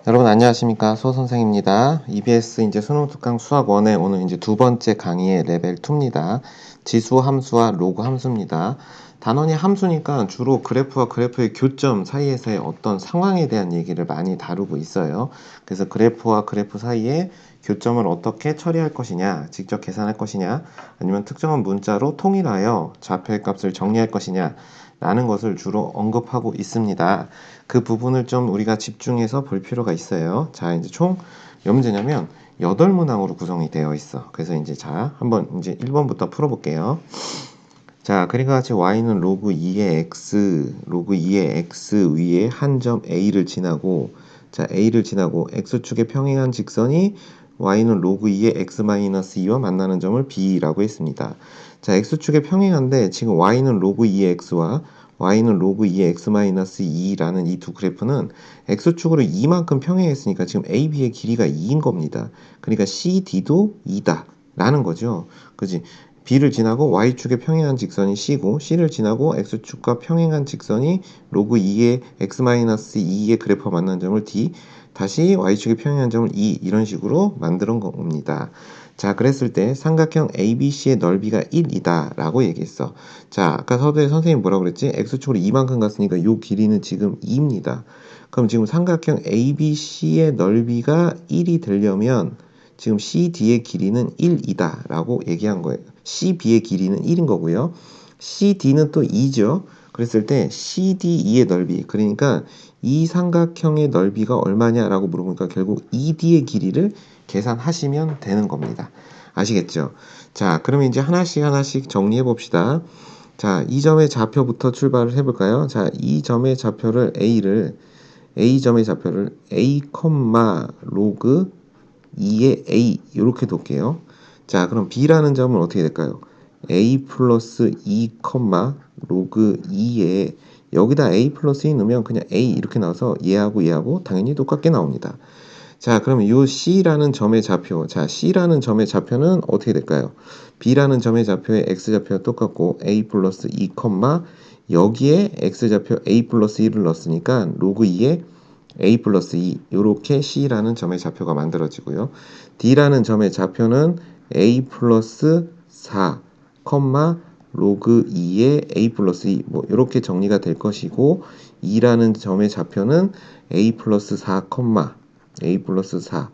여러분 안녕하십니까, 소선생입니다. EBS 이제 수능 특강 수학 1의 오늘 이제 두 번째 강의의 레벨 2입니다. 지수 함수와 로그 함수입니다. 단원이 함수니까 주로 그래프와 그래프의 교점 사이에서의 어떤 상황에 대한 얘기를 많이 다루고 있어요. 그래서 그래프와 그래프 사이에 교점을 어떻게 처리할 것이냐, 직접 계산할 것이냐, 아니면 특정한 문자로 통일하여 좌표의 값을 정리할 것이냐 라는 것을 주로 언급하고 있습니다. 그 부분을 좀 우리가 집중해서 볼 필요가 있어요. 자, 이제 총 몇 문제냐면 8문항으로 구성이 되어 있어. 그래서 이제 한번 이제 1번부터 풀어볼게요. 자, 그림과 같이 y는 로그 2의 x, 로그 2의 x 위에 한 점 a를 지나고, 자, a를 지나고 x축에 평행한 직선이 y는 로그 2의 x-2와 만나는 점을 b라고 했습니다. 자, x축에 평행한데 지금 y는 로그 2의 x와 y는 로그 2의 x-2라는 이 두 그래프는 x축으로 2만큼 평행했으니까 지금 AB의 길이가 2인 겁니다. 그러니까 CD도 2다 라는 거죠. 그지? B를 지나고 Y축에 평행한 직선이 C고, C를 지나고 X축과 평행한 직선이 로그 2의 x-2의 그래프와 만난 점을 D, 다시 Y축에 평행한 점을 E, 이런 식으로 만드는 겁니다. 자, 그랬을 때 삼각형 ABC의 넓이가 1이다 라고 얘기했어. 자, 아까 서두에 선생님 뭐라고 그랬지? X축으로 2만큼 갔으니까 요 길이는 지금 2입니다. 그럼 지금 삼각형 ABC의 넓이가 1이 되려면 지금 CD의 길이는 1이다 라고 얘기한 거예요. CB의 길이는 1인 거고요. CD는 또 2죠. 그랬을 때 CDE의 넓이, 그러니까 이 삼각형의 넓이가 얼마냐라고 물어보니까 결국 ED의 길이를 계산하시면 되는 겁니다. 아시겠죠? 자, 그러면 이제 하나씩 정리해 봅시다. 자, 이 점의 좌표부터 출발을 해볼까요? 자, 이 점의 좌표를 A점의 좌표를 A, 로그 2의 A 이렇게 둘게요. 자, 그럼 B라는 점은 어떻게 될까요? A 플러스 2, 로그 2에 여기다 A 플러스 2 넣으면 그냥 A 이렇게 나와서 얘하고 당연히 똑같게 나옵니다. 자, 그러면 요 C라는 점의 좌표, 자, C라는 점의 좌표는 어떻게 될까요? B라는 점의 좌표의 X좌표가 똑같고 A 플러스 2, 여기에 X좌표 A 플러스 1을 넣었으니까 로그 2에 A 플러스 2 이렇게 C라는 점의 좌표가 만들어지고요. D라는 점의 좌표는 A 플러스 4, 로그 2의 A 플러스 2 뭐 이렇게 정리가 될 것이고, E라는 점의 좌표는 A 플러스 4, A 플러스 4,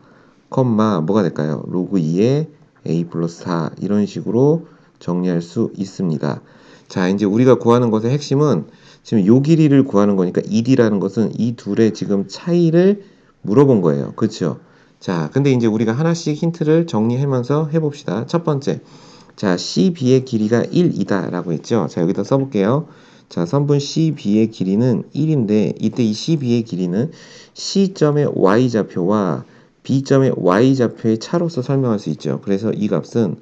뭐가 될까요? 로그 2의 A 플러스 4 이런 식으로 정리할 수 있습니다. 자, 이제 우리가 구하는 것의 핵심은 지금 요 길이를 구하는 거니까 ED라는 것은 이 둘의 지금 차이를 물어본 거예요. 그렇죠? 자, 근데 이제 우리가 하나씩 힌트를 정리하면서 해봅시다. 첫 번째, 자, CB의 길이가 1이다 라고 했죠. 자, 여기다 써볼게요. 자, 선분 CB의 길이는 1인데 이때 이 CB의 길이는 C점의 Y좌표와 B점의 Y좌표의 차로서 설명할 수 있죠. 그래서 이 값은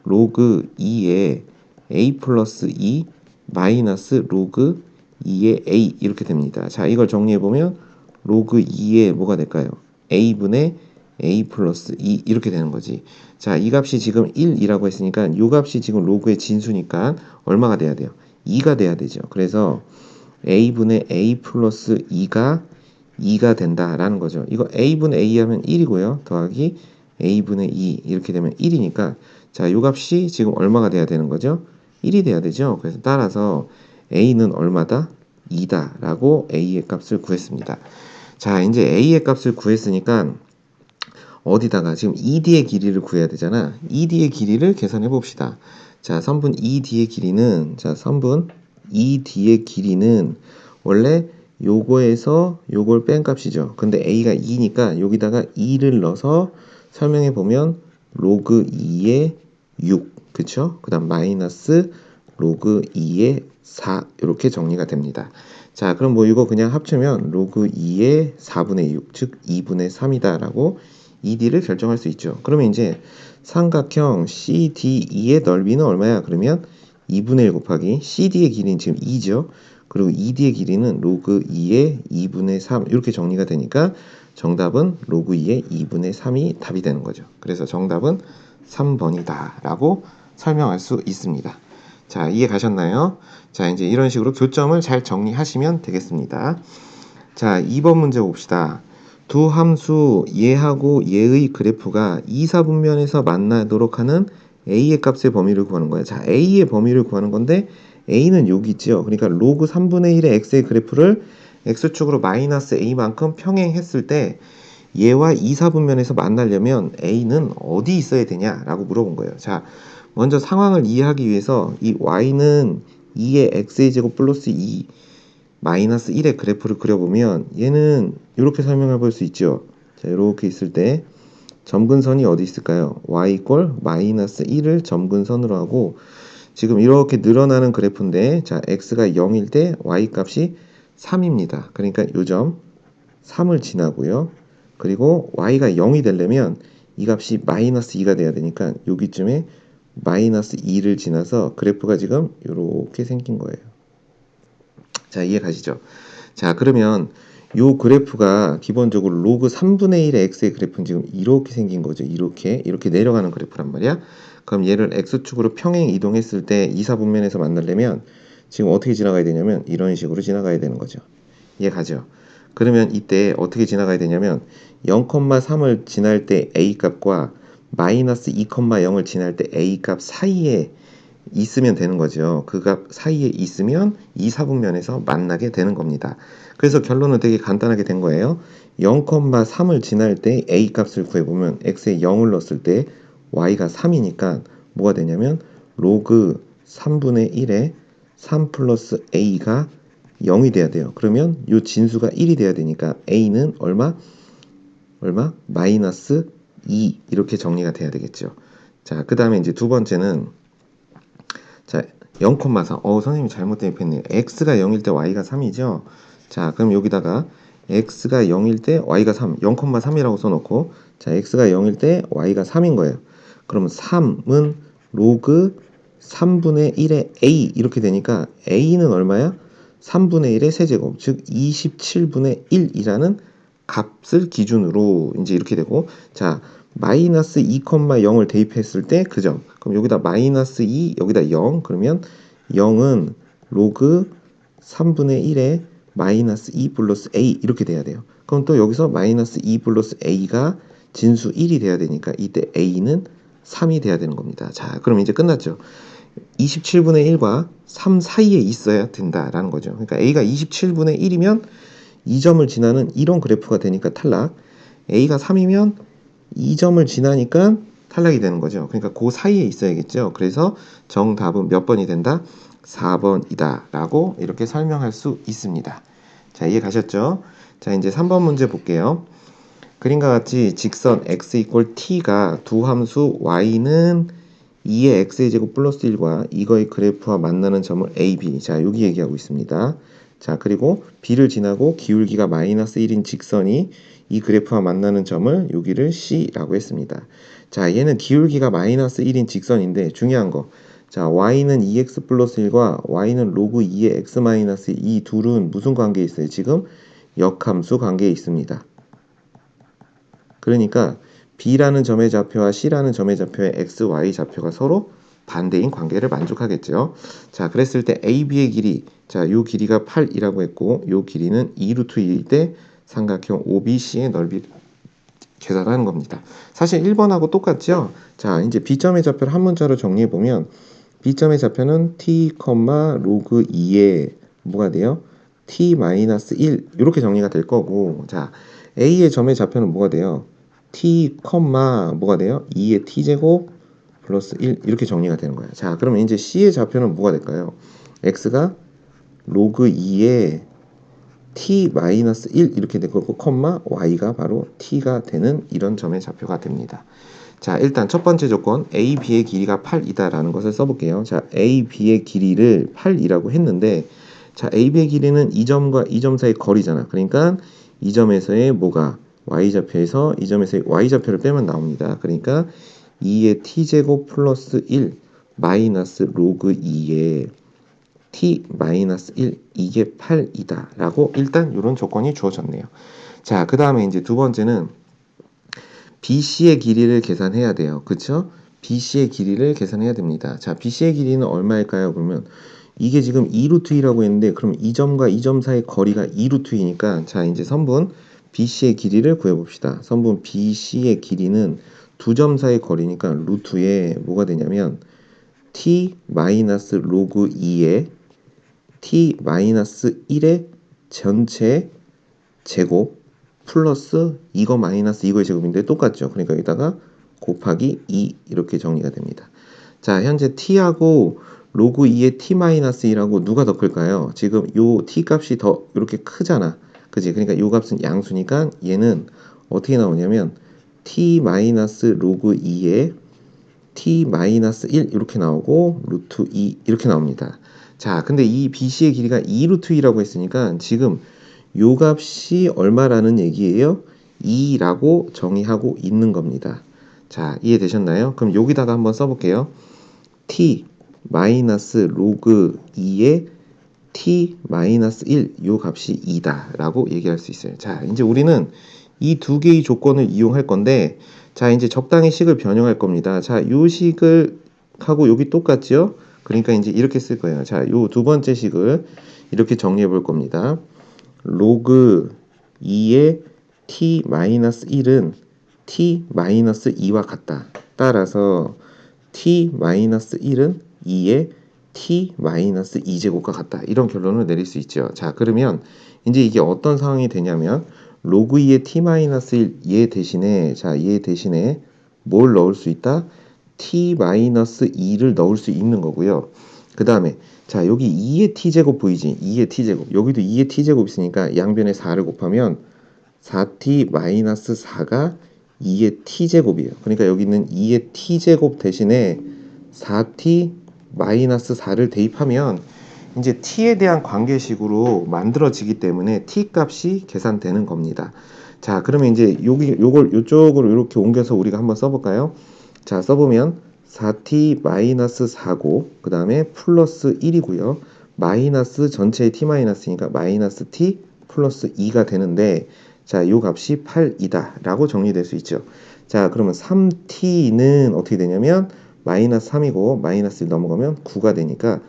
로그 2의 A 플러스 2 마이너스 로그 2의 A 이렇게 됩니다. 자, 이걸 정리해보면 로그 2의 뭐가 될까요? A분의 A 플러스 2 이렇게 되는 거지. 자, 이 값이 지금 1이라고 했으니까 이 값이 지금 로그의 진수니까 얼마가 돼야 돼요? 2가 돼야 되죠. 그래서 A분의 A 플러스 2가 된다라는 거죠. 이거 A분의 A 하면 1이고요. 더하기 A분의 2 이렇게 되면 1이니까 자, 이 값이 지금 얼마가 돼야 되는 거죠? 1이 돼야 되죠. 그래서 따라서 A는 얼마다? 2다 라고 A의 값을 구했습니다. 자, 이제 A의 값을 구했으니까 어디다가 지금 ED의 길이를 구해야 되잖아. ED의 길이를 계산해 봅시다. 자, 선분 ED의 길이는, 자, 선분 ED의 길이는 원래 요거에서 요걸 뺀 값이죠. 근데 A가 2니까 여기다가 2를 넣어서 설명해 보면 로그 2의 6, 그쵸? 그 다음 마이너스 로그 2의 4 이렇게 정리가 됩니다. 자, 그럼 뭐 이거 그냥 합치면 로그 2의 4분의 6, 즉 2분의 3이다 라고 ED를 결정할 수 있죠. 그러면 이제 삼각형 CDE의 넓이는 얼마야? 그러면 2분의 1 곱하기 CD의 길이는 지금 2죠. 그리고 ED의 길이는 로그 2의 2분의 3 이렇게 정리가 되니까 정답은 로그 2의 2분의 3이 답이 되는 거죠. 그래서 정답은 3번이다 라고 설명할 수 있습니다. 자, 이해 가셨나요? 자, 이제 이런 식으로 교점을 잘 정리하시면 되겠습니다. 자, 2번 문제 봅시다. 두 함수 얘하고 얘의 그래프가 2, 4분면에서 만나도록 하는 a의 값의 범위를 구하는 거야. 자, a의 범위를 구하는 건데 a는 여기 있죠. 그러니까 로그 3분의 1의 x의 그래프를 x축으로 마이너스 a만큼 평행했을 때 얘와 2, 4분면에서 만나려면 a는 어디 있어야 되냐라고 물어본 거예요. 자, 먼저 상황을 이해하기 위해서 이 y는 2의 x의 제곱 플러스 2 마이너스 1의 그래프를 그려보면 얘는 이렇게 설명해 볼 수 있죠. 자, 이렇게 있을 때 점근선이 어디 있을까요? y 이꼴 마이너스 1을 점근선으로 하고 지금 이렇게 늘어나는 그래프인데 자, x가 0일 때 y 값이 3입니다. 그러니까 요 점 3을 지나고요. 그리고 y가 0이 되려면 이 값이 마이너스 2가 돼야 되니까 여기쯤에 마이너스 2를 지나서 그래프가 지금 이렇게 생긴 거예요. 자, 이해 가시죠? 자, 그러면 요 그래프가 기본적으로 로그 3분의 1의 x의 그래프는 지금 이렇게 생긴 거죠. 이렇게 내려가는 그래프란 말이야. 그럼 얘를 x축으로 평행 이동했을 때 2, 4분면에서 만나려면 지금 어떻게 지나가야 되냐면 이런 식으로 지나가야 되는 거죠. 이해 가죠? 그러면 이때 어떻게 지나가야 되냐면 0,3을 지날 때 a 값과 마이너스 2,0을 지날 때 a 값 사이에 있으면 되는 거죠. 그 값 사이에 있으면 2, 4분면에서 만나게 되는 겁니다. 그래서 결론은 되게 간단하게 된 거예요. 0,3을 지날 때 a 값을 구해보면 x에 0을 넣었을 때 y가 3이니까 뭐가 되냐면 로그 3분의 1에 3 플러스 a가 0이 돼야 돼요. 그러면 이 진수가 1이 돼야 되니까 a는 얼마? 마이너스 2 이렇게 정리가 돼야 되겠죠. 자, 그 다음에 이제 두 번째는 자, 0,4. 선생님이 잘못 대입했네요. x가 0일 때 y가 3이죠. 자, 그럼 여기다가 x가 0일 때 y가 3, 0,3이라고 써놓고 자, x가 0일 때 y가 3인 거예요. 그러면 3은 로그 3분의 1의 a 이렇게 되니까 a는 얼마야? 3분의 1의 세제곱, 즉 27분의 1이라는 값을 기준으로 이제 이렇게 되고 자, 마이너스 2,0을 대입했을 때 그 점. 그럼 여기다 마이너스 2, 여기다 0. 그러면 0은 로그 3분의 1에 마이너스 2 플러스 a 이렇게 돼야 돼요. 그럼 또 여기서 마이너스 2 플러스 a가 진수 1이 돼야 되니까 이때 a는 3이 돼야 되는 겁니다. 자, 그럼 이제 끝났죠. 27분의 1과 3 사이에 있어야 된다라는 거죠. 그러니까 a가 27분의 1이면 이 점을 지나는 이런 그래프가 되니까 탈락. a가 3이면 이 점을 지나니까 탈락이 되는 거죠. 그러니까 그 사이에 있어야겠죠. 그래서 정답은 몇 번이 된다? 4번이다 라고 이렇게 설명할 수 있습니다. 자, 이해 가셨죠? 자, 이제 3번 문제 볼게요. 그림과 같이 직선 x 이꼴 t가 두 함수 y는 2의 x의 제곱 플러스 1과 이거의 그래프와 만나는 점을 a, b. 자, 여기 얘기하고 있습니다. 자, 그리고 b를 지나고 기울기가 마이너스 1인 직선이 이 그래프와 만나는 점을 여기를 c라고 했습니다. 자, 얘는 기울기가 마이너스 1인 직선인데 중요한 거. 자, y는 2x 플러스 1과 y는 로그 2의 x 마이너스 이 둘은 무슨 관계에 있어요? 지금 역함수 관계에 있습니다. 그러니까 B라는 점의 좌표와 C라는 점의 좌표의 X, Y 좌표가 서로 반대인 관계를 만족하겠죠. 자, 그랬을 때 AB의 길이, 자, 요 길이가 8이라고 했고, 요 길이는 2루트 2일 때 삼각형 OBC의 넓이를 계산하는 겁니다. 사실 1번하고 똑같죠? 자, 이제 B점의 좌표를 한 문자로 정리해보면, B점의 좌표는 T, 로그 2에 뭐가 돼요? T-1 이렇게 정리가 될 거고, 자, A의 점의 좌표는 뭐가 돼요? T, 뭐가 돼요? 2의 T제곱 플러스 1 이렇게 정리가 되는 거예요. 자, 그러면 이제 C의 좌표는 뭐가 될까요? X가 로그 2의 T-1 이렇게 될 거고, Y가 바로 T가 되는 이런 점의 좌표가 됩니다. 자, 일단 첫 번째 조건 A, B의 길이가 8이다 라는 것을 써볼게요. 자, A, B의 길이를 8이라고 했는데 자, A, B의 길이는 이 점과 이 점 사이 거리잖아. 그러니까 이 점에서의 뭐가 Y좌표에서 이 점에서의 Y좌표를 빼면 나옵니다. 그러니까 2의 T제곱 플러스 1 마이너스 로그 2의 T-1 이게 8이다 라고 일단 이런 조건이 주어졌네요. 자, 그 다음에 이제 두 번째는 BC의 길이를 계산해야 돼요. 그쵸? BC의 길이를 계산해야 됩니다. 자, BC의 길이는 얼마일까요? 그러면 이게 지금 2루트 2라고 했는데 그럼 이 점과 이 점 사이 거리가 2루트 2니까 자, 이제 선분 BC의 길이를 구해봅시다. 선분 BC의 길이는 두 점 사이 거리니까 루트에 뭐가 되냐면 t 마이너스 로그 2의 t 마이너스 1의 전체 제곱 플러스 이거 마이너스 이거의 제곱인데 똑같죠. 그러니까 여기다가 곱하기 2 이렇게 정리가 됩니다. 자, 현재 t하고 로그 2의 t 마이너스 1하고 누가 더 클까요? 지금 요 t 값이 더 이렇게 크잖아. 그지? 그러니까 요 값은 양수니까 얘는 어떻게 나오냐면 t 마이너스 로그 2의 t 마이너스 1 이렇게 나오고 루트 2 이렇게 나옵니다. 자, 근데 이 BC의 길이가 2 루트 2라고 했으니까 지금 요 값이 얼마라는 얘기예요? 2라고 정의하고 있는 겁니다. 자, 이해되셨나요? 그럼 여기다가 한번 써볼게요. t 마이너스 로그 2의 t 마이너스 1 요 값이 2다 라고 얘기할 수 있어요. 자, 이제 우리는 이 두 개의 조건을 이용할 건데 자, 이제 적당히 식을 변형할 겁니다. 자, 요 식을 하고 여기 똑같죠? 그러니까 이제 이렇게 쓸 거예요. 자, 요 두 번째 식을 이렇게 정리해 볼 겁니다. 로그 2의 t 마이너스 1은 t 마이너스 2와 같다. 따라서 t 마이너스 1은 2의 t 마이너스 2제곱과 같다. 이런 결론을 내릴 수 있죠. 자, 그러면 이제 이게 어떤 상황이 되냐면 로그 2의 t 마이너스 1 얘 대신에 얘 대신에 뭘 넣을 수 있다? t 마이너스 2를 넣을 수 있는 거고요. 그 다음에 자, 여기 2의 t제곱 보이지? 2의 t제곱. 여기도 2의 t제곱 있으니까 양변에 4를 곱하면 4t 마이너스 4가 2의 t제곱이에요. 그러니까 여기는 2의 t제곱 대신에 4t 마이너스 4를 대입하면 이제 t에 대한 관계식으로 만들어지기 때문에 t 값이 계산되는 겁니다. 자, 그러면 이제 요걸 요쪽으로 이렇게 옮겨서 우리가 한번 써볼까요? 자, 써보면 4t 마이너스 4고 그 다음에 플러스 1이고요. 마이너스 전체의 t 마이너스니까 마이너스 t 플러스 2가 되는데 자, 요 값이 8이다 라고 정리될 수 있죠. 자, 그러면 3t는 어떻게 되냐면 마이너스 3이고 마이너스 1 넘어가면 9가 되니까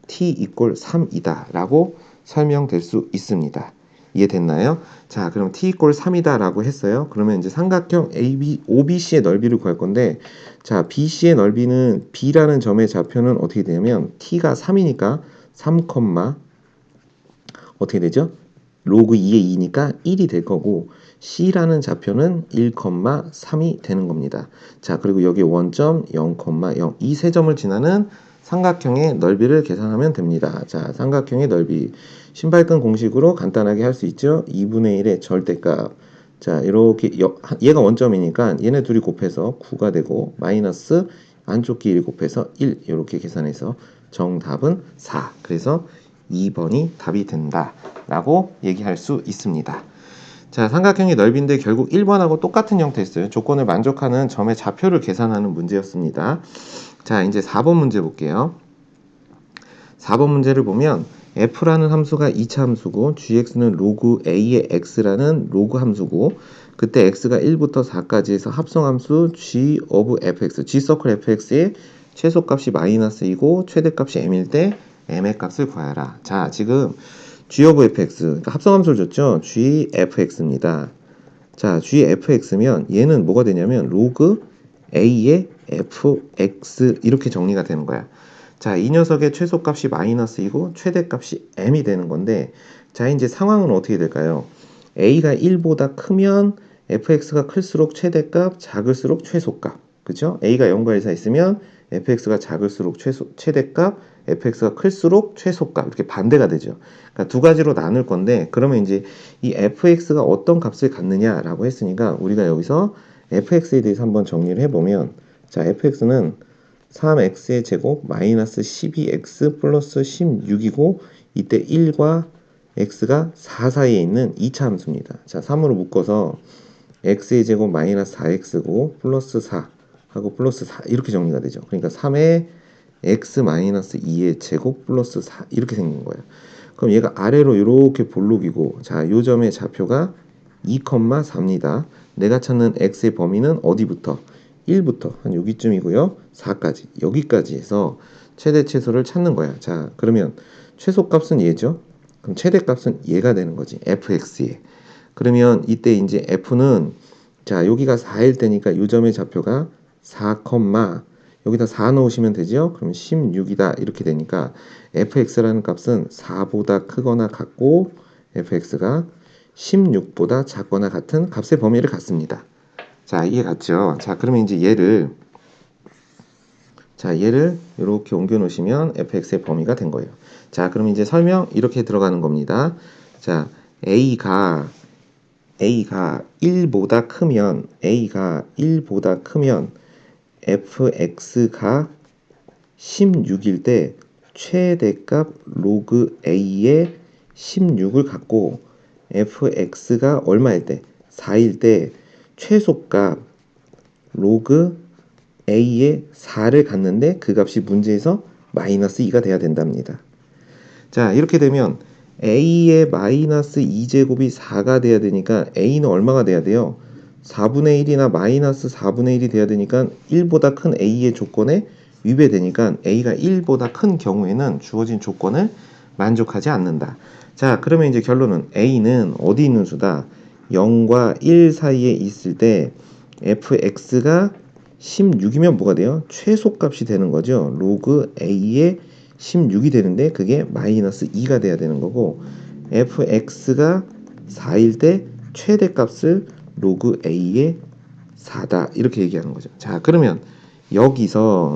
t 이꼴 3이다 라고 설명될 수 있습니다. 이해됐나요? 자, 그럼 t 이꼴 3이다 라고 했어요. 그러면 이제 삼각형 OBC의 넓이를 구할 건데 자, BC의 넓이는 B라는 점의 좌표는 어떻게 되냐면 t가 3이니까 3, 어떻게 되죠? 로그 2의 2니까 1이 될 거고 C라는 좌표는 1,3이 되는 겁니다. 자, 그리고 여기 원점 0,0 이 세 점을 지나는 삼각형의 넓이를 계산하면 됩니다. 자, 삼각형의 넓이 신발끈 공식으로 간단하게 할 수 있죠. 2분의 1의 절대값. 자, 이렇게 얘가 원점이니까 얘네 둘이 곱해서 9가 되고 마이너스 안쪽 길이 곱해서 1 이렇게 계산해서 정답은 4. 그래서 2번이 답이 된다 라고 얘기할 수 있습니다. 자, 삼각형의 넓이인데 결국 1번하고 똑같은 형태였어요. 조건을 만족하는 점의 좌표를 계산하는 문제였습니다. 자, 이제 4번 문제 볼게요. 4번 문제를 보면 f라는 함수가 2차 함수고 gx는 로그 a의 x라는 로그 함수고 그때 x가 1부터 4까지 해서 합성함수 g of fx, g 서클 fx의 최소값이 마이너스 2고 최대값이 m일 때 m의 값을 구하라. 자, 지금 g of fx, 그러니까 합성함수를 줬죠. g fx입니다. 자, g fx면 얘는 뭐가 되냐면 로그 a의 fx 이렇게 정리가 되는 거야. 자, 이 녀석의 최소값이 마이너스 2고 최대값이 m이 되는 건데 자, 이제 상황은 어떻게 될까요? a가 1보다 크면 fx가 클수록 최대값, 작을수록 최소값. 그죠? a가 0과 1 사이 있으면 fx가 작을수록 최대값, fx가 클수록 최소값. 이렇게 반대가 되죠. 그러니까 두 가지로 나눌 건데 그러면 이제 이 fx가 어떤 값을 갖느냐라고 했으니까 우리가 여기서 fx에 대해서 한번 정리를 해보면 자, fx는 3x의 제곱 마이너스 12x 플러스 16이고 이때 1과 x가 4 사이에 있는 2차 함수입니다. 자, 3으로 묶어서 x의 제곱 마이너스 4x고 플러스 4 하고 플러스 4 이렇게 정리가 되죠. 그러니까 3의 x 마이너스 2의 제곱 플러스 4 이렇게 생긴 거예요. 그럼 얘가 아래로 이렇게 볼록이고 자, 요 점의 좌표가 2,4입니다. 내가 찾는 x의 범위는 어디부터? 1부터 한 여기쯤이고요. 4까지 여기까지 해서 최대 최소를 찾는 거야. 자, 그러면 최소값은 얘죠. 그럼 최대값은 얘가 되는 거지. fx에. 그러면 이때 이제 f는 자 여기가 4일 때니까 요 점의 좌표가 4, 여기다 4 넣으시면 되죠. 그럼 16이다 이렇게 되니까 fx라는 값은 4보다 크거나 같고 fx가 16보다 작거나 같은 값의 범위를 갖습니다. 자 이게 같죠. 자 그러면 이제 얘를 이렇게 옮겨 놓으시면 fx의 범위가 된 거예요. 자 그럼 이제 설명 이렇게 들어가는 겁니다. 자 a가 1보다 크면 fx가 16일 때 최대값 로그 a의 16을 갖고 fx가 얼마일 때 4일 때 최소값 로그 a의 4를 갖는데 그 값이 문제에서 마이너스 2가 돼야 된답니다. 자 이렇게 되면 a의 마이너스 2제곱이 4가 돼야 되니까 a는 얼마가 돼야 돼요? 4분의 1이나 마이너스 4분의 1이 돼야 되니까 1보다 큰 a의 조건에 위배되니까 a가 1보다 큰 경우에는 주어진 조건을 만족하지 않는다. 자 그러면 이제 결론은 a는 어디 있는 수다? 0과 1 사이에 있을 때 fx가 16이면 뭐가 돼요? 최소값이 되는 거죠. 로그 a의 16이 되는데 그게 마이너스 2가 돼야 되는 거고 fx가 4일 때 최대값을 로그 a의 4다 이렇게 얘기하는 거죠. 자 그러면 여기서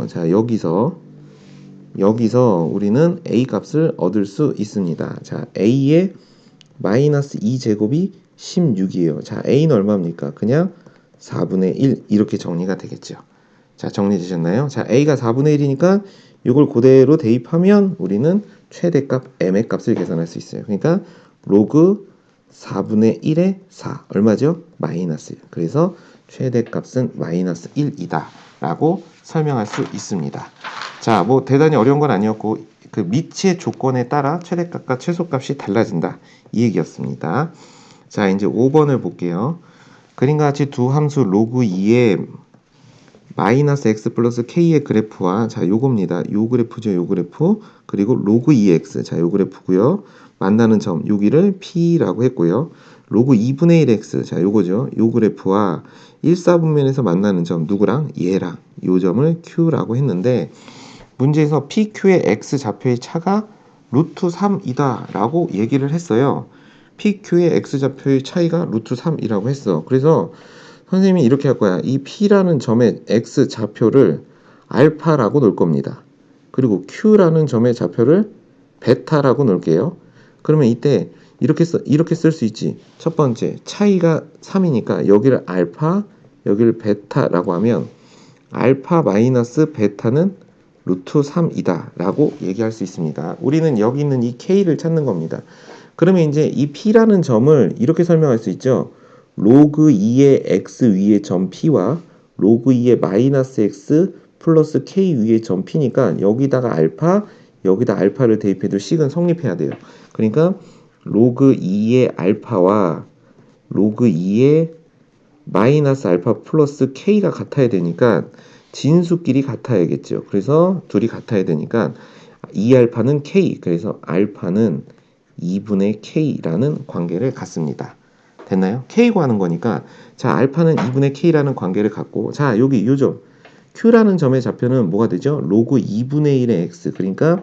우리는 a 값을 얻을 수 있습니다. 자 a의 마이너스 2제곱이 16이에요. 자 a는 얼마입니까? 그냥 4분의 1 이렇게 정리가 되겠죠. 자 정리되셨나요? 자 a가 4분의 1이니까 이걸 그대로 대입하면 우리는 최대값 m의 값을 계산할 수 있어요. 그러니까 로그 4분의 1의 4 얼마죠? 마이너스 1. 그래서 최대값은 마이너스 1이다 라고 설명할 수 있습니다. 자, 뭐 대단히 어려운 건 아니었고 그 미치의 조건에 따라 최대값과 최소값이 달라진다 이 얘기였습니다. 자 이제 5번을 볼게요. 그림과 같이 두 함수 로그 2의 마이너스 x 플러스 k의 그래프와 자 요겁니다. 요 그래프죠. 요 그래프 그리고 로그 2x 자 요 그래프고요. 만나는 점 여기를 p라고 했고요. 로그 2분의 1x 자 요거죠. 요 그래프와 1사분면에서 만나는 점 누구랑 얘랑 요 점을 q라고 했는데 문제에서 pq의 x 좌표의 차가 루트 3이다 라고 얘기를 했어요. pq의 x 좌표의 차이가 루트 3이라고 했어. 그래서 선생님이 이렇게 할 거야. 이 p라는 점의 x 좌표를 알파라고 놓을 겁니다. 그리고 q라는 점의 좌표를 베타라고 놓을게요. 그러면 이때 이렇게 쓸 수 있지. 첫 번째 차이가 3이니까 여기를 알파 여기를 베타라고 하면 알파 마이너스 베타는 루트 3이다 라고 얘기할 수 있습니다. 우리는 여기 있는 이 k를 찾는 겁니다. 그러면 이제 이 p라는 점을 이렇게 설명할 수 있죠. 로그 2의 x 위의 점 p와 로그 2의 마이너스 x 플러스 k 위의 점 p니까 여기다가 알파 여기다 알파를 대입해도 식은 성립해야 돼요. 그러니까 로그 2의 알파와 로그 2의 마이너스 알파 플러스 k가 같아야 되니까 진수끼리 같아야겠죠. 그래서 둘이 같아야 되니까 2알파는 k 그래서 알파는 2분의 k라는 관계를 갖습니다. 됐나요? k 구하는 거니까 자 알파는 2분의 k라는 관계를 갖고 자 여기 요점 q라는 점의 좌표는 뭐가 되죠? 로그 2분의 1의 x 그러니까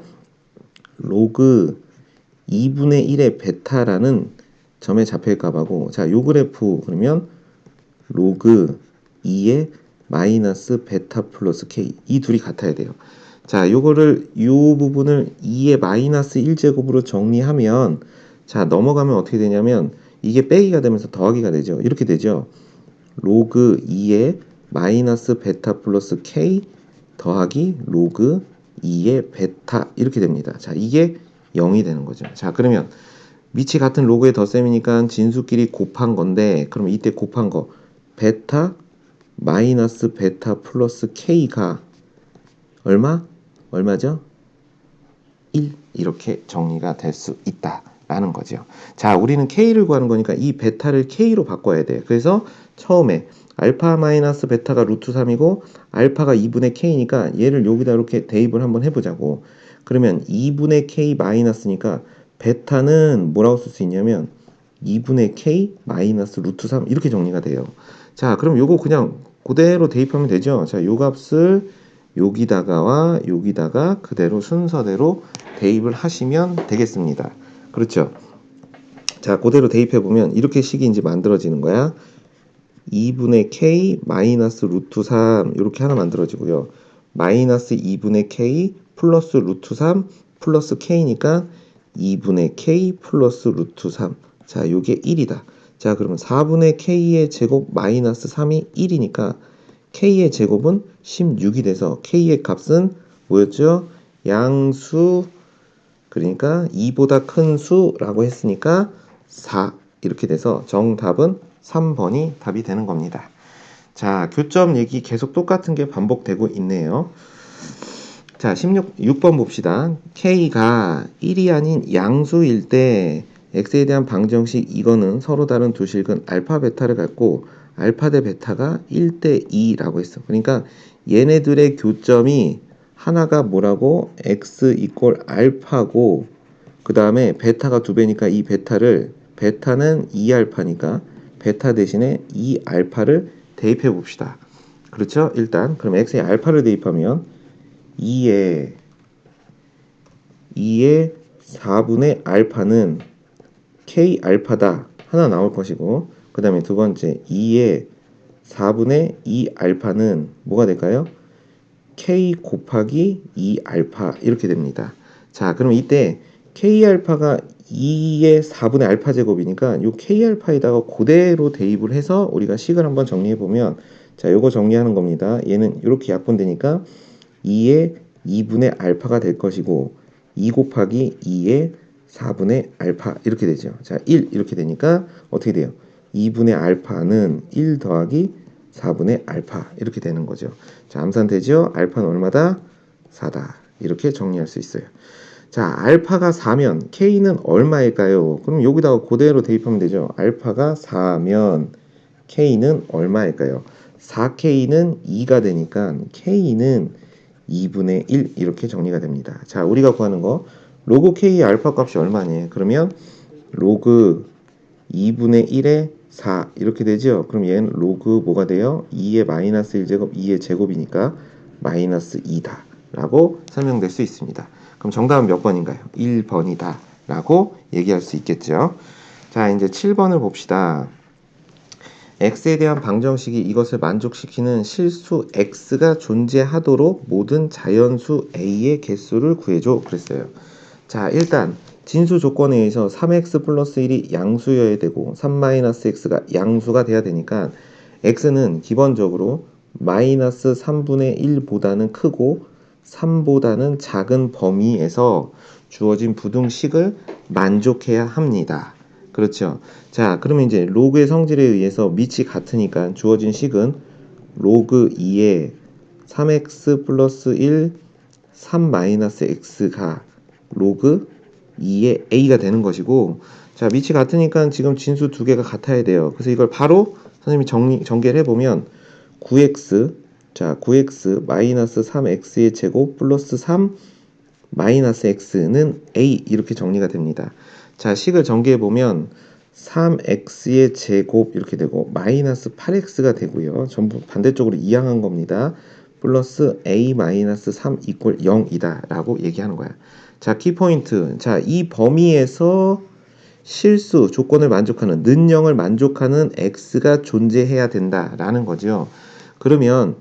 로그 2분의 1의 베타라는 점의 좌표의 값하고 자 요 그래프 그러면 로그 2의 마이너스 베타 플러스 k 이 둘이 같아야 돼요. 자 요거를 요 부분을 2의 마이너스 1제곱으로 정리하면 자 넘어가면 어떻게 되냐면 이게 빼기가 되면서 더하기가 되죠. 이렇게 되죠. 로그 2의 마이너스 베타 플러스 k 더하기 로그 2의 베타 이렇게 됩니다. 자 이게 0이 되는 거죠. 자 그러면 밑이 같은 로그의 덧셈이니까 진수끼리 곱한 건데 그럼 이때 곱한 거 베타 마이너스 베타 플러스 k가 얼마죠? 1 이렇게 정리가 될 수 있다라는 거죠. 자 우리는 k를 구하는 거니까 이 베타를 k로 바꿔야 돼. 그래서 처음에 알파 마이너스 베타가 루트 3이고 알파가 2분의 k니까 얘를 여기다 이렇게 대입을 한번 해보자고. 그러면 2분의 k 마이너스니까 베타는 뭐라고 쓸 수 있냐면 2분의 k 마이너스 루트 3 이렇게 정리가 돼요. 자, 그럼 요거 그냥 그대로 대입하면 되죠. 자, 요 값을 여기다가와 여기다가 그대로 순서대로 대입을 하시면 되겠습니다. 그렇죠? 자, 그대로 대입해보면 이렇게 식이 이제 만들어지는 거야. 2분의 k 마이너스 루트 3 이렇게 하나 만들어지고요. 마이너스 2분의 k 플러스 루트 3 플러스 k니까 2분의 k 플러스 루트 3. 자, 요게 1이다. 자, 그러면 4분의 k의 제곱 마이너스 3이 1이니까 k의 제곱은 16이 돼서 k의 값은 뭐였죠? 양수, 그러니까 2보다 큰 수라고 했으니까 4 이렇게 돼서 정답은 3번이 답이 되는 겁니다. 자, 교점 얘기 계속 똑같은 게 반복되고 있네요. 자, 6번 봅시다. k가 1이 아닌 양수일 때 x에 대한 방정식 이거는 서로 다른 두 실근 알파 베타를 갖고 알파 대 베타가 1대 2라고 했어. 그러니까 얘네들의 교점이 하나가 뭐라고? x 이꼴 알파고 그 다음에 베타가 2배니까 이 베타는 2알파니까 베타 대신에 2알파를 대입해 봅시다. 그렇죠? 일단 그럼 x에 알파를 대입하면 2의 4분의 알파는 k 알파다 하나 나올 것이고 그 다음에 두 번째 2의 4분의 2 알파는 뭐가 될까요? k 곱하기 2 알파 이렇게 됩니다. 자, 그럼 이때 k 알파가 2의 4분의 알파 제곱이니까 요 k 알파에다가 그대로 대입을 해서 우리가 식을 한번 정리해 보면 자, 요거 정리하는 겁니다. 얘는 이렇게 약분되니까 2의 2분의 알파가 될 것이고 2 곱하기 2의 4분의 알파 이렇게 되죠. 자, 1 이렇게 되니까 어떻게 돼요? 2분의 알파는 1 더하기 4분의 알파 이렇게 되는 거죠. 자, 암산되죠? 알파는 얼마다? 4다. 이렇게 정리할 수 있어요. 자, 알파가 4면 k는 얼마일까요? 그럼 여기다가 그대로 대입하면 되죠. 알파가 4면 k는 얼마일까요? 4k는 2가 되니까 k는 2분의 1 이렇게 정리가 됩니다. 자, 우리가 구하는 거 로그 k의 알파 값이 얼마니? 그러면 로그 2분의 1의 4 이렇게 되죠. 그럼 얘는 로그 뭐가 돼요? 2의 마이너스 1제곱 2의 제곱이니까 마이너스 2다 라고 설명될 수 있습니다. 그럼 정답은 몇 번인가요? 1번이다 라고 얘기할 수 있겠죠. 자, 이제 7번을 봅시다. x에 대한 방정식이 이것을 만족시키는 실수 x가 존재하도록 모든 자연수 a의 개수를 구해줘 그랬어요. 자, 일단 진수 조건에 의해서 3x 플러스 1이 양수여야 되고 3-x가 양수가 돼야 되니까 x는 기본적으로 마이너스 3분의 1보다는 크고 3보다는 작은 범위에서 주어진 부등식을 만족해야 합니다. 그렇죠. 자, 그러면 이제 로그의 성질에 의해서 밑이 같으니까 주어진 식은 로그 2의 3x 플러스 1 3-x가 로그 2의 a가 되는 것이고 자, 밑이 같으니까 지금 진수 두 개가 같아야 돼요. 그래서 이걸 바로 선생님이 전개를 해보면 9x 자, 9x 마이너스 3x의 제곱 플러스 3 마이너스 x는 a 이렇게 정리가 됩니다. 자, 식을 전개해보면 3x의 제곱 이렇게 되고 마이너스 8x가 되고요. 전부 반대쪽으로 이항한 겁니다. 플러스 a 마이너스 3 이퀄 0이다 라고 얘기하는 거야. 자, 키포인트. 자, 이 범위에서 실수 조건을 만족하는 는영을 만족하는 x가 존재해야 된다라는 거죠. 그러면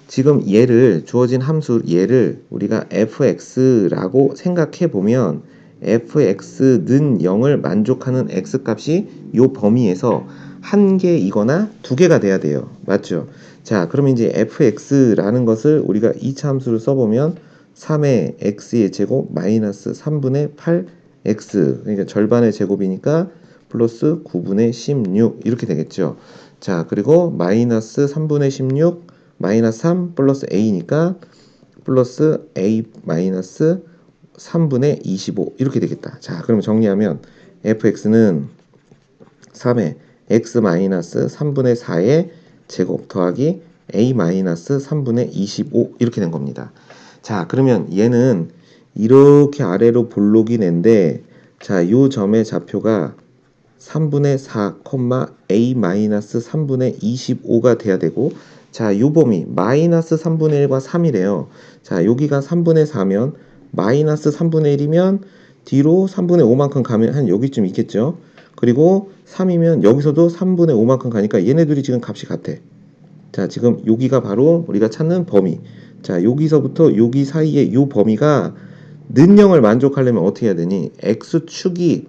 지금 얘를 주어진 함수 얘를 우리가 fx라고 생각해 보면 fx는 0을 만족하는 x값이 이 범위에서 한 개이거나 두 개가 돼야 돼요. 맞죠? 자, 그럼 이제 fx라는 것을 우리가 2차 함수를 써보면 3의 x의 제곱 마이너스 3분의 8x 그러니까 절반의 제곱이니까 플러스 9분의 16 이렇게 되겠죠. 자, 그리고 마이너스 3분의 16 마이너스 3 플러스 a니까 플러스 a 마이너스 3분의 25 이렇게 되겠다. 자, 그러면 정리하면 fx는 3의 x 마이너스 3분의 4의 제곱 더하기 a 마이너스 3분의 25 이렇게 된 겁니다. 자, 그러면 얘는 이렇게 아래로 볼록이 낸데 자, 요 점의 좌표가 3분의 4, a-3분의 25가 돼야 되고, 자, 요 범위 마이너스 3분의 1과 3이래요. 자, 여기가 3분의 4면 마이너스 3분의 1이면 뒤로 3분의 5만큼 가면 한 여기쯤 있겠죠. 그리고 3이면 여기서도 3분의 5만큼 가니까 얘네들이 지금 값이 같아. 자, 지금 여기가 바로 우리가 찾는 범위. 자, 여기서부터 여기 사이에 요 범위가 는영을 만족하려면 어떻게 해야 되니? x축이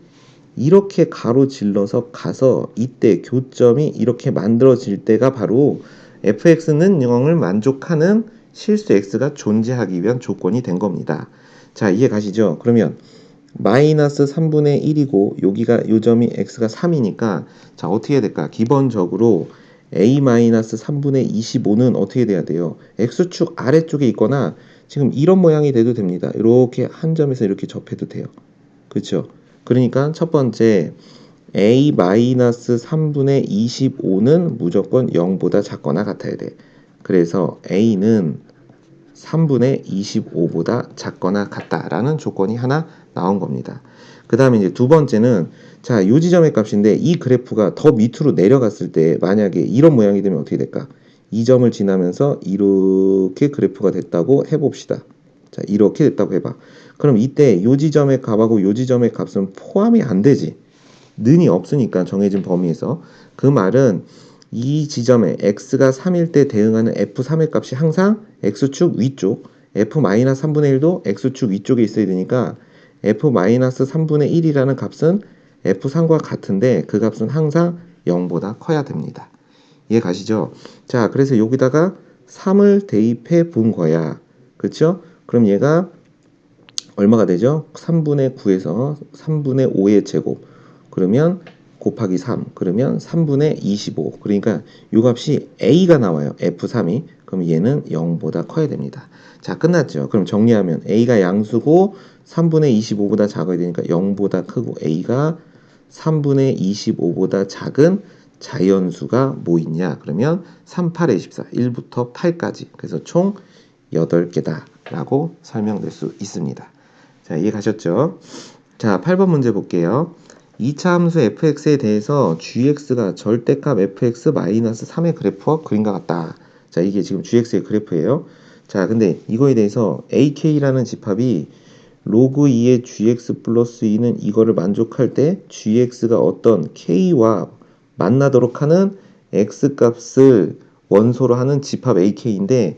이렇게 가로질러서 가서 이때 교점이 이렇게 만들어질 때가 바로 fx는 0을 만족하는 실수 x가 존재하기 위한 조건이 된 겁니다. 자, 이해 가시죠? 그러면 마이너스 3분의 1이고 여기가 요 점이 x가 3이니까 자, 어떻게 해야 될까? 기본적으로 a-3분의 25는 어떻게 돼야 돼요? x축 아래쪽에 있거나 지금 이런 모양이 돼도 됩니다. 이렇게 한 점에서 이렇게 접해도 돼요. 그렇죠? 그러니까 첫 번째 a-3분의 25는 무조건 0보다 작거나 같아야 돼. 그래서 a는 3분의 25보다 작거나 같다라는 조건이 하나 나온 겁니다. 그 다음에 이제 두 번째는 자, 요 지점의 값인데 이 그래프가 더 밑으로 내려갔을 때 만약에 이런 모양이 되면 어떻게 될까? 이 점을 지나면서 이렇게 그래프가 됐다고 해봅시다. 자, 이렇게 됐다고 해봐. 그럼 이때 요 지점의 값하고 요 지점의 값은 포함이 안 되지. 는이 없으니까 정해진 범위에서. 그 말은 이 지점에 x가 3일 때 대응하는 f3의 값이 항상 x축 위쪽, f-3분의 1도 x축 위쪽에 있어야 되니까 f-3분의 1이라는 값은 f3과 같은데 그 값은 항상 0보다 커야 됩니다. 이해 가시죠? 자, 그래서 여기다가 3을 대입해 본 거야. 그렇죠? 그럼 얘가 얼마가 되죠? 3분의 9에서 3분의 5의 제곱. 그러면 곱하기 3. 그러면 3분의 25. 그러니까 이 값이 a가 나와요. f3이. 그럼 얘는 0보다 커야 됩니다. 자, 끝났죠? 그럼 정리하면 a가 양수고 3분의 25보다 작아야 되니까 0보다 크고 a가 3분의 25보다 작은 자연수가 뭐 있냐? 그러면 3, 8에 24. 1부터 8까지. 그래서 총 8개다 라고 설명될 수 있습니다. 자, 이해 가셨죠? 자, 8번 문제 볼게요. 2차 함수 fx에 대해서 gx가 절대값 fx-3의 그래프와 그림과 같다. 자, 이게 지금 gx의 그래프예요. 자, 근데 이거에 대해서 ak라는 집합이 로그 2의 gx 플러스 2는 이거를 만족할 때 gx가 어떤 k와 만나도록 하는 x값을 원소로 하는 집합 ak인데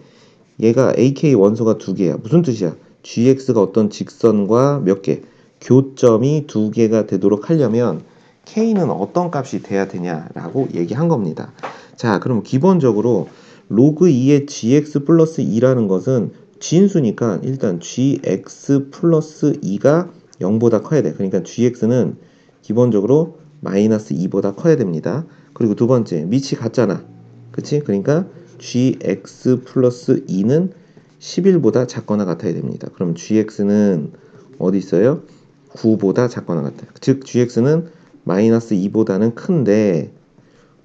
얘가 ak 원소가 두 개야. 무슨 뜻이야? gx가 어떤 직선과 몇 개? 교점이 두 개가 되도록 하려면 k는 어떤 값이 돼야 되냐라고 얘기한 겁니다. 자, 그럼 기본적으로 로그 2의 gx 플러스 2라는 것은 진수니까 일단 gx 플러스 2가 0보다 커야 돼. 그러니까 gx는 기본적으로 마이너스 2보다 커야 됩니다. 그리고 두 번째, 밑이 같잖아. 그치? 그러니까 gx 플러스 2는 11보다 작거나 같아야 됩니다. 그럼 gx는 어디 있어요? 9보다 작거나 같아요. 즉 gx는 마이너스 2보다는 큰데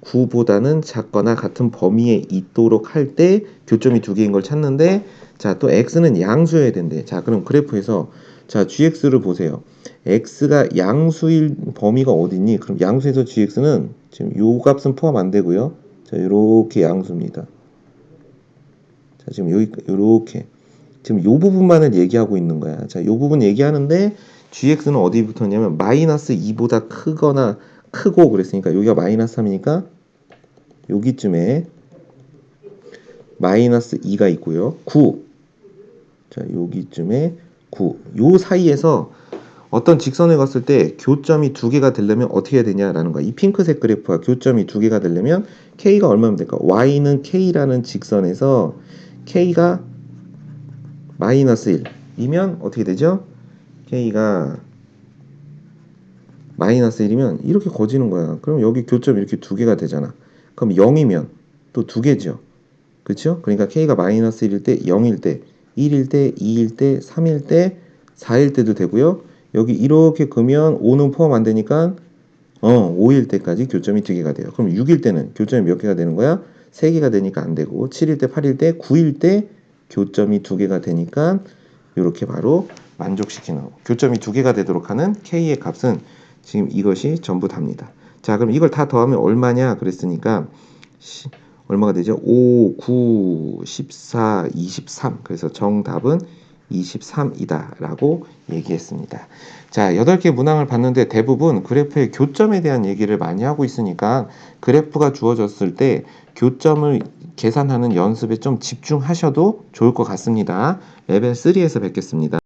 9보다는 작거나 같은 범위에 있도록 할 때 교점이 두 개인 걸 찾는데 자, 또 x는 양수여야 된대. 자, 그럼 그래프에서 자, gx를 보세요. x가 양수일 범위가 어디니? 그럼 양수에서 gx는 지금 요 값은 포함 안 되고요. 자, 요렇게 양수입니다. 자, 지금 여기 요렇게 지금 요 부분만을 얘기하고 있는 거야. 자, 요 부분 얘기하는데 gx는 어디 붙었냐면 마이너스 2보다 크거나 크고 그랬으니까 여기가 마이너스 3이니까 여기쯤에 마이너스 2가 있고요. 9. 자, 여기쯤에 9. 요 사이에서 어떤 직선을 갔을 때 교점이 두 개가 되려면 어떻게 해야 되냐라는 거야. 이 핑크색 그래프가 교점이 두 개가 되려면 k가 얼마면 될까? y는 k라는 직선에서 k가 마이너스 1이면 어떻게 되죠? k가 마이너스 1이면 이렇게 거지는 거야. 그럼 여기 교점 이렇게 두 개가 되잖아. 그럼 0이면 또 두 개죠. 그렇죠? 그러니까 k가 마이너스 1일 때, 0일 때, 1일 때, 2일 때, 3일 때, 4일 때도 되고요. 여기 이렇게 그으면 5는 포함 안 되니까 5일 때까지 교점이 두 개가 돼요. 그럼 6일 때는 교점이 몇 개가 되는 거야? 3개가 되니까 안 되고 7일 때, 8일 때, 9일 때 교점이 두 개가 되니까 이렇게 바로 만족시키는 거. 교점이 두 개가 되도록 하는 k의 값은 지금 이것이 전부 답니다. 자, 그럼 이걸 다 더하면 얼마냐 그랬으니까 얼마가 되죠? 5, 9, 14, 23. 그래서 정답은 23이다 라고 얘기했습니다. 자, 8개 문항을 봤는데 대부분 그래프의 교점에 대한 얘기를 많이 하고 있으니까 그래프가 주어졌을 때 교점을 계산하는 연습에 좀 집중하셔도 좋을 것 같습니다. 레벨 3에서 뵙겠습니다.